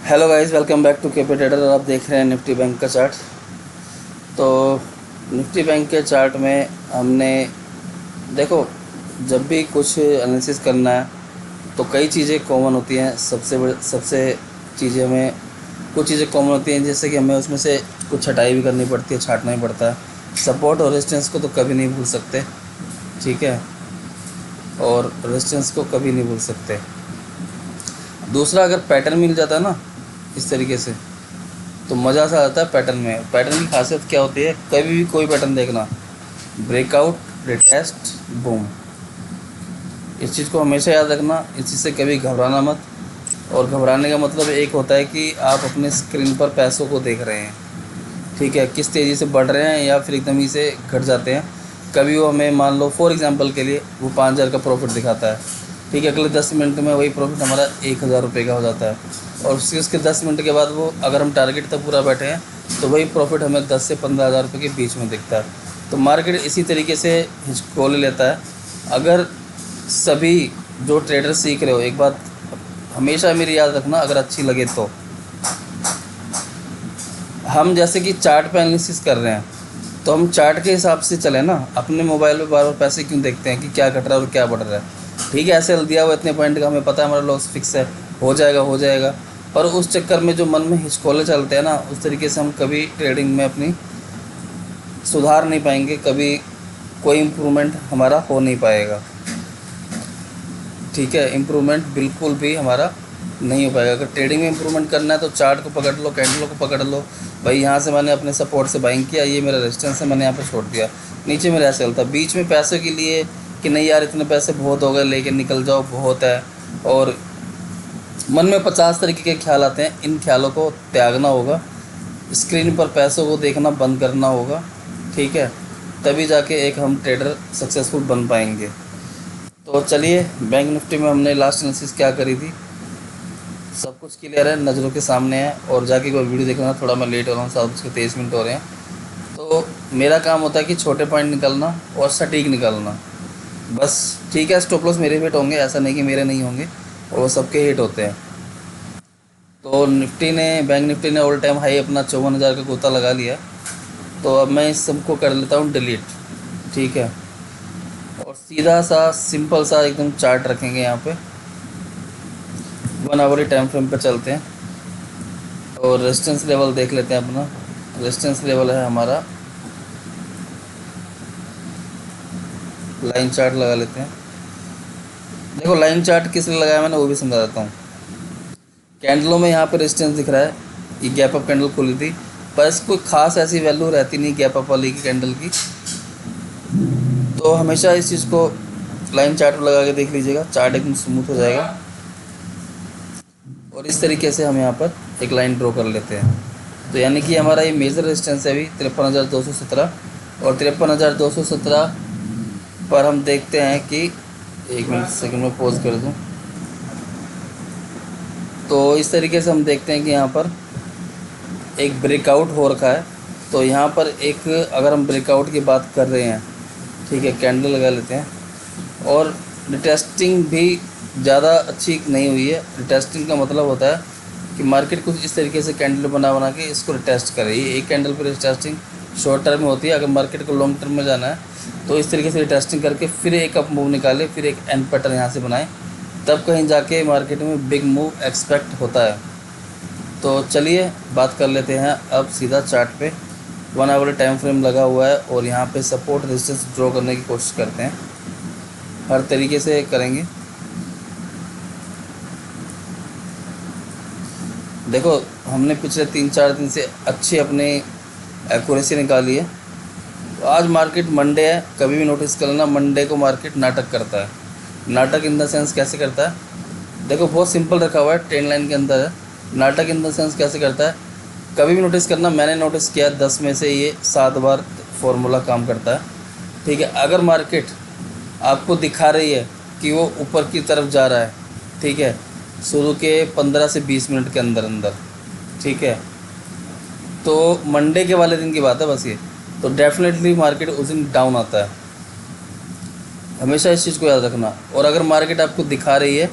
Hello guys, welcome back to KP trader. और आप देख रहे हैं निफ्टी बैंक का चार्ट। तो निफ्टी बैंक के चार्ट में हमने देखो, जब भी कुछ एनालिसिस करना है तो कई चीज़ें कॉमन होती हैं। सबसे चीज़ें हमें कुछ चीज़ें कॉमन होती हैं, जैसे कि हमें उसमें से कुछ छटाई भी करनी पड़ती है, छांटना ही पड़ता है। सपोर्ट और रेजिस्टेंस को तो कभी नहीं भूल सकते, ठीक है, और रेजिस्टेंस को कभी नहीं भूल सकते। दूसरा, अगर पैटर्न मिल जाता है ना इस तरीके से, तो मज़ा सा आता है पैटर्न में। पैटर्न की खासियत क्या होती है, कभी भी कोई पैटर्न देखना, ब्रेकआउट, रिटेस्ट, बूम, इस चीज़ को हमेशा याद रखना। इस चीज़ से कभी घबराना मत। और घबराने का मतलब एक होता है कि आप अपने स्क्रीन पर पैसों को देख रहे हैं, ठीक है, किस तेज़ी से बढ़ रहे हैं या फिर एकदम ही से घट जाते हैं। कभी वो हमें, मान लो फॉर एग्जांपल के लिए, वो 5,000 का प्रॉफिट दिखाता है, ठीक है, अगले 10 मिनट में वही प्रॉफिट हमारा 1,000 रुपये का हो जाता है। और उसके 10 मिनट के बाद वो, अगर हम टारगेट तक पूरा बैठे हैं, तो वही प्रॉफिट हमें 10 से 15,000 रुपये के बीच में दिखता है। तो मार्केट इसी तरीके से हिचको ले लेता है। अगर सभी जो ट्रेडर सीख रहे हो, एक बात हमेशा मेरी याद रखना, अगर अच्छी लगे तो, हम जैसे कि चार्ट पे एनालिसिस कर रहे हैं, तो हम चार्ट के हिसाब से चले ना। अपने मोबाइल पे बार बार पैसे क्यों देखते हैं कि क्या घट रहा है और क्या बढ़ रहा है। ठीक है, ऐसे दिया हुआ इतने पॉइंट का, हमें पता है हमारा लॉस फिक्स है, हो जाएगा हो जाएगा, पर उस चक्कर में जो मन में हिचकोले चलते हैं ना, उस तरीके से हम कभी ट्रेडिंग में अपनी सुधार नहीं पाएंगे, कभी कोई इम्प्रूवमेंट हमारा हो नहीं पाएगा, ठीक है। इम्प्रूवमेंट बिल्कुल भी हमारा नहीं हो पाएगा। अगर ट्रेडिंग में इम्प्रूवमेंट करना है तो चार्ट को पकड़ लो, कैंडलों को पकड़ लो। भाई यहाँ से मैंने अपने सपोर्ट से बाइंग किया, ये मेरा रेजिस्टेंस है, मैंने यहाँ पे छोड़ दिया, नीचे मेरा ऐसे चलता। बीच में पैसों के लिए कि नहीं यार इतने पैसे बहुत हो गए, लेके निकल जाओ, बहुत है, और मन में 50 तरीके के ख्याल आते हैं, इन ख्यालों को त्यागना होगा। स्क्रीन पर पैसों को देखना बंद करना होगा, ठीक है, तभी जाके एक हम ट्रेडर सक्सेसफुल बन पाएंगे। तो चलिए, बैंक निफ्टी में हमने लास्ट एनालिसिस क्या करी थी, सब कुछ क्लियर है, नज़रों के सामने है। और जाके कोई वीडियो देखना, थोड़ा मैं लेट हो रहा हूँ, 7:23 हो रहे हैं। तो मेरा काम होता है कि छोटे पॉइंट निकलना और सटीक निकलना, बस, ठीक है। स्टॉप लॉस मेरे भी हिट होंगे, ऐसा नहीं कि मेरे नहीं होंगे, और वो सबके हिट होते हैं। तो बैंक निफ्टी ने ऑल टाइम हाई अपना 54,000 का गोता लगा लिया। तो अब मैं इस सबको कर लेता हूँ डिलीट, ठीक है, और सीधा सा सिंपल सा एकदम चार्ट रखेंगे यहाँ पे। 1 आवर टाइम फ्रेम पे चलते हैं और रेजिस्टेंस लेवल देख लेते हैं अपना। रेजिस्टेंस लेवल है हमारा, लाइन चार्ट लगा लेते हैं। देखो, लाइन चार्ट किस लिए लगाया मैंने वो भी समझा देता हूँ। कैंडलों में यहाँ पे रेजिस्टेंस दिख रहा है, ये गैप अप कैंडल खुली थी, पर इसको कोई खास ऐसी वैल्यू रहती नहीं गैप अप वाली की कैंडल की। तो हमेशा इस चीज़ को लाइन चार्ट पर लगा के देख लीजिएगा, चार्ट एकदम स्मूथ हो जाएगा। और इस तरीके से हम यहाँ पर एक लाइन ड्रॉ कर लेते हैं। तो यानी कि हमारा ये मेजर रेजिस्टेंस है अभी 53,217, और 53,217 पर हम देखते हैं कि, एक मिनट सेकंड में पॉज कर दूं। तो इस तरीके से हम देखते हैं कि यहाँ पर एक ब्रेकआउट हो रखा है। तो यहाँ पर एक, अगर हम ब्रेकआउट की बात कर रहे हैं, ठीक है, कैंडल लगा लेते हैं। और रिटेस्टिंग भी ज़्यादा अच्छी नहीं हुई है। रिटेस्टिंग का मतलब होता है कि मार्केट कुछ इस तरीके से कैंडल बना बना के इसको रिटेस्ट करे। ये एक कैंडल पर रिटेस्टिंग शॉर्ट टर्म में होती है। अगर मार्केट को लॉन्ग टर्म में जाना है तो इस तरीके से रिटेस्टिंग करके फिर एक अप मूव निकाले, फिर एक एंड पैटर्न यहाँ से बनाए, तब कहीं जाके मार्केट में बिग मूव एक्सपेक्ट होता है। तो चलिए बात कर लेते हैं अब सीधा चार्ट पे। 1 आवर टाइम फ्रेम लगा हुआ है और यहाँ पे सपोर्ट रेजिस्टेंस ड्रॉ करने की कोशिश करते हैं, हर तरीके से करेंगे। देखो, हमने पिछले 3-4 दिन से अच्छी अपनी एक्यूरेसी निकाली है। तो आज मार्केट मंडे है, कभी भी नोटिस कर लेना, मंडे को मार्केट नाटक करता है। नाटक इन द सेंस कैसे करता है, देखो बहुत सिंपल रखा हुआ है, 10 लाइन के अंदर है। नाटक इन द सेंस कैसे करता है, कभी भी नोटिस करना, मैंने नोटिस किया 10 में से ये 7 बार फॉर्मूला काम करता है, ठीक है। अगर मार्केट आपको दिखा रही है कि वो ऊपर की तरफ जा रहा है, ठीक है, शुरू के 15 से 20 मिनट के अंदर अंदर, ठीक है, तो मंडे के वाले दिन की बात है बस ये, तो डेफिनेटली मार्केट उस दिन डाउन आता है। हमेशा इस चीज़ को याद रखना। और अगर मार्केट आपको दिखा रही है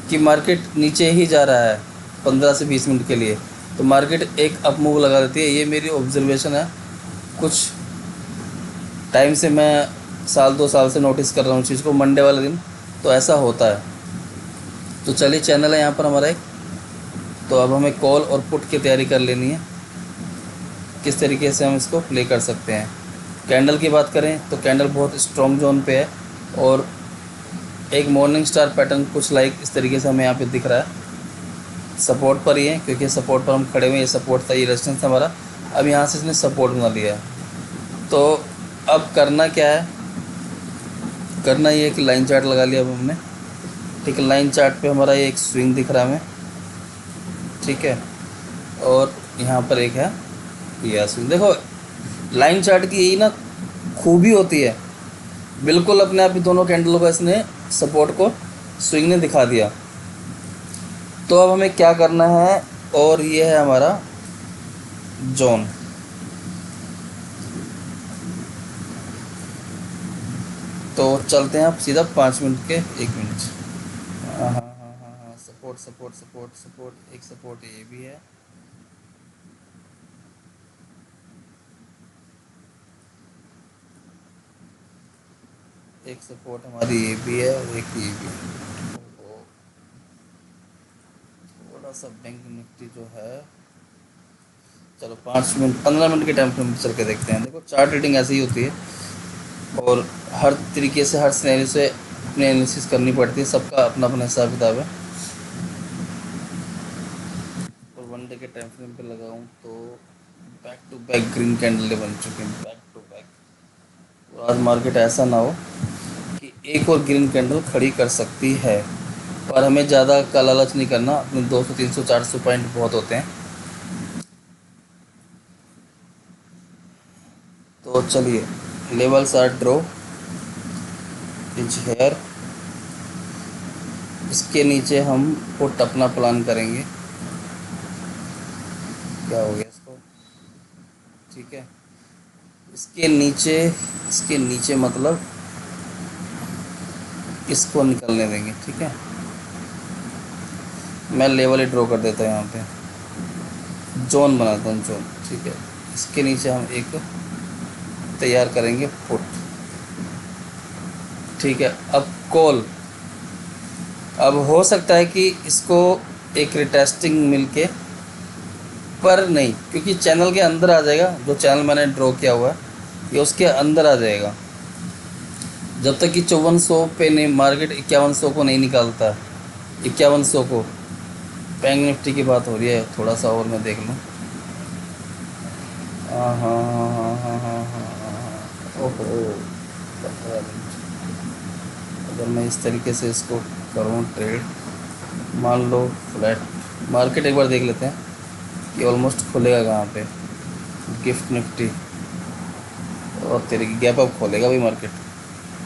कि मार्केट नीचे ही जा रहा है, 15 से 20 मिनट के लिए, तो मार्केट एक अप मूव लगा देती है। ये मेरी ऑब्जर्वेशन है, कुछ टाइम से मैं साल 2 साल से नोटिस कर रहा हूँ चीज़ को। मंडे वाले दिन तो ऐसा होता है। तो चलिए, चैनल है यहाँ पर हमारा एक, तो अब हमें कॉल और पुट की तैयारी कर लेनी है, किस तरीके से हम इसको प्ले कर सकते हैं। कैंडल की बात करें तो कैंडल बहुत स्ट्रॉन्ग जोन पे है, और एक मॉर्निंग स्टार पैटर्न कुछ लाइक इस तरीके से हमें यहाँ पे दिख रहा है। सपोर्ट पर ही है, क्योंकि सपोर्ट पर हम खड़े हुए हैं। ये सपोर्ट था, ये रेजिस्टेंस था हमारा। अब यहाँ से इसने सपोर्ट बना लिया है। तो अब करना क्या है, करना ये है कि लाइन चार्ट लगा लिया अब हमने। ठीक है, लाइन चार्ट पे हमारा ये एक स्विंग दिख रहा है हमें, ठीक है। और यहाँ पर एक है ये स्विंग। देखो, लाइन चार्ट की यही ना खूबी होती है, बिल्कुल अपने आप ही दोनों कैंडलों का इसने सपोर्ट को स्विंग ने दिखा दिया। तो अब हमें क्या करना है, और ये है हमारा जोन। तो चलते हैं आप सीधा 5 मिनट के 1 मिनट। हाँ हाँ हाँ हाँ हाँ, सपोर्ट सपोर्ट सपोर्ट सपोर्ट, एक सपोर्ट ये भी है। एक सपोर्ट हमारी ये भी है, और एक ये भी है। तो थोड़ा सा बैंक निफ्टी जो है, चलो 5 मिनट 15 मिनट के टाइम फ्रेम चल के देखते हैं। देखो, चार्ट रीडिंग ऐसी ही होती है, और हर तरीके से हर सिनेरियो से अपनी एनालिसिस करनी पड़ती है। सबका अपना अपना हिसाब किताब है। और 1 डे के टाइम फ्रेम पे लगाऊं तो back to back green candle बन चुके हैं, बैक टू बैक। और आज मार्केट ऐसा ना हो कि एक और ग्रीन कैंडल खड़ी कर सकती है, और हमें ज़्यादा का लालच नहीं करना। अपने 200 300 400 पॉइंट बहुत होते हैं। तो चलिए, levels are draw is here. इसके नीचे हम पुट अपना प्लान करेंगे। क्या हो गया इसको, ठीक है। इसके नीचे मतलब इसको निकलने देंगे, ठीक है। मैं लेवल ही ड्रॉ कर देता हूँ, यहाँ पे जोन बनाता हूँ, जोन, ठीक है। इसके नीचे हम एक तैयार करेंगे पुट, ठीक है। अब कॉल, अब हो सकता है कि इसको एक रिटेस्टिंग मिलके, पर नहीं, क्योंकि चैनल के अंदर आ जाएगा। जो चैनल मैंने ड्रॉ किया हुआ है ये उसके अंदर आ जाएगा। जब तक कि 5400 पे नहीं, मार्केट 5100 को नहीं निकालता। 5100 को, बैंक निफ्टी की बात हो रही है, थोड़ा सा और मैं देख लूँ। हाँ हाँ हाँ हाँ हाँ हाँ हाँ हाँ, ओहो, 15 मिनट। अगर मैं इस तरीके से इसको करूँ ट्रेड, मान लो फ्लैट, मार्केट एक बार देख लेते हैं कि ऑलमोस्ट खुलेगा कहाँ पे। गिफ्ट निफ्टी, और तेरे की गैप अप खोलेगा भाई मार्केट।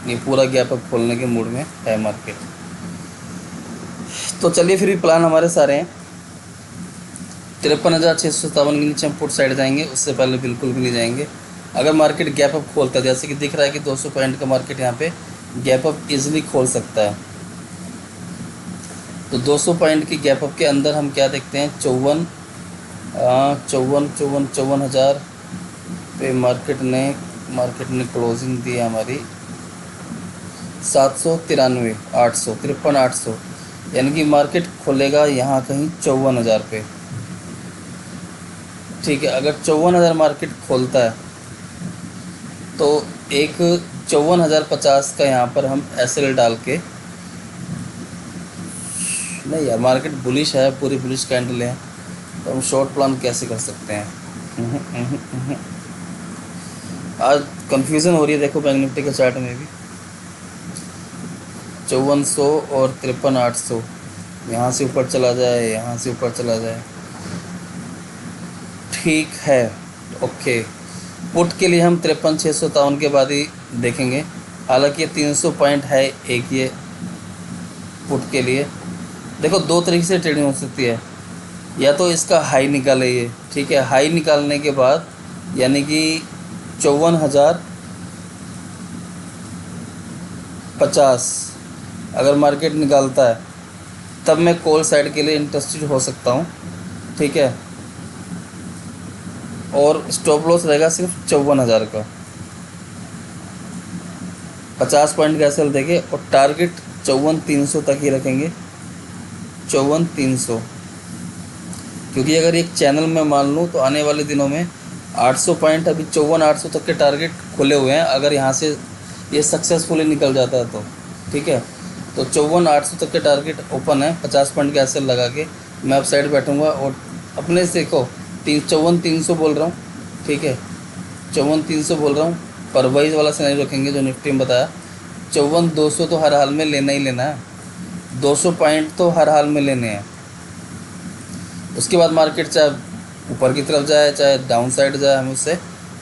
ये पूरा गैप अप खोलने के मूड में है मार्केट। तो चलिए, फिर भी प्लान हमारे सारे हैं। 53,657 के नीचे हम पुट साइड जाएंगे, उससे पहले बिल्कुल भी नहीं जाएंगे। अगर मार्केट गैप अप खोलता है, जैसे कि दिख रहा है कि 200 पॉइंट का मार्केट यहाँ पे गैप अप इजीली खोल सकता है, तो 200 पॉइंट की गैप अप के अंदर हम क्या देखते हैं, 54 हज़ार पे मार्केट ने क्लोजिंग दी है हमारी 793, 800, 53,800, यानी कि मार्केट खुलेगा यहाँ कहीं 54,000 पे, ठीक है। अगर 54,000 मार्केट खोलता है तो एक 54,050 का यहाँ पर हम एसएल डाल के, नहीं यार, मार्केट बुलिश है, पूरी बुलिश कैंडल है, तो हम शॉर्ट प्लान कैसे कर सकते हैं। आज कंफ्यूजन हो रही है। देखो, बैंक निफ्टी के चार्ट में भी 5400 और 53,800, यहाँ से ऊपर चला जाए, यहाँ से ऊपर चला जाए, ठीक है, ओके। पुट के लिए हम 53,657 के बाद ही देखेंगे। हालांकि ये 300 पॉइंट है एक, ये पुट के लिए। देखो, दो तरीके से ट्रेडिंग हो सकती है। या तो इसका हाई निकाले ये, ठीक है। हाई निकालने के बाद यानी कि 54,050 अगर मार्केट निकालता है, तब मैं कॉल साइड के लिए इंटरेस्टेड हो सकता हूँ, ठीक है। और स्टॉप लॉस रहेगा सिर्फ 54,000 का, 50 पॉइंट का एसएल देके, और टारगेट 54,300 तक ही रखेंगे, 54,300। क्योंकि अगर एक चैनल में मान लूँ तो आने वाले दिनों में 800 पॉइंट, अभी 54,800 तक के टारगेट खुले हुए हैं, अगर यहाँ से ये सक्सेसफुली निकल जाता है तो, ठीक है। तो 54,800 तक के टारगेट ओपन है, 50 पॉइंट के एसएल लगा के मैं अप साइड बैठूँगा। और अपने से देखो 54,300 बोल रहा हूँ, ठीक है, 54,300 बोल रहा हूँ, पर वाइज वाला सिनेरियो रखेंगे जो निफ्टी में बताया। 54,200 तो हर हाल में लेना ही लेना है, 200 पॉइंट तो हर हाल में लेने हैं। उसके बाद मार्केट चाहे ऊपर की तरफ जाए चाहे डाउन साइड जाए, हमें उससे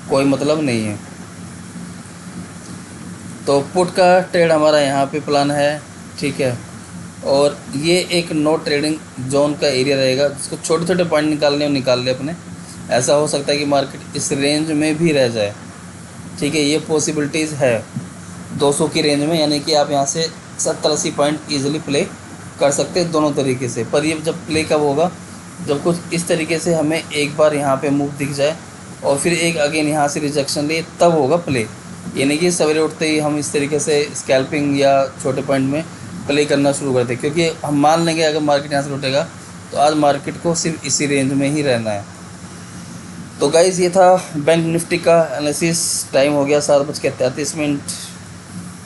कोई मतलब नहीं है। तो पुट का ट्रेड हमारा यहाँ पे प्लान है, ठीक है। और ये एक नो ट्रेडिंग जोन का एरिया रहेगा, जिसको छोटे छोटे पॉइंट निकालने और निकाल ले अपने। ऐसा हो सकता है कि मार्केट इस रेंज में भी रह जाए, ठीक है, ये पॉसिबिलिटीज़ है 200 की रेंज में, यानी कि आप यहाँ से 70-80 पॉइंट ईजिली प्ले कर सकते हैं दोनों तरीके से। पर ये जब प्ले कब होगा, जब कुछ इस तरीके से हमें एक बार यहाँ पे मूव दिख जाए और फिर एक अगेन यहाँ से रिजेक्शन ले, तब होगा प्ले। यानी कि सवेरे उठते ही हम इस तरीके से स्कैल्पिंग या छोटे पॉइंट में प्ले करना शुरू करते हैं, क्योंकि हम मान लेंगे अगर मार्केट यहाँ से लौटेगा तो आज मार्केट को सिर्फ इसी रेंज में ही रहना है। तो गाइज़ ये था बैंक निफ्टी का एनालिसिस। टाइम हो गया 7:33।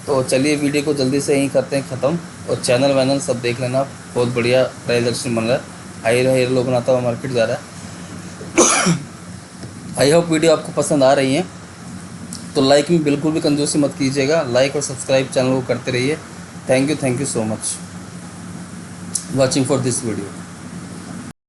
तो चलिए वीडियो को जल्दी से यहीं करते हैं ख़त्म, और चैनल वैनल सब देख लेना, बहुत बढ़िया प्राइस एक्शन बन रहा है, हायर हायर लो बनाता हुआ मार्केट जा रहा है। आई होप वीडियो आपको पसंद आ रही है, तो लाइक में बिल्कुल भी कंजूसी मत कीजिएगा, लाइक और सब्सक्राइब चैनल को करते रहिए। Thank you so much watching for this video.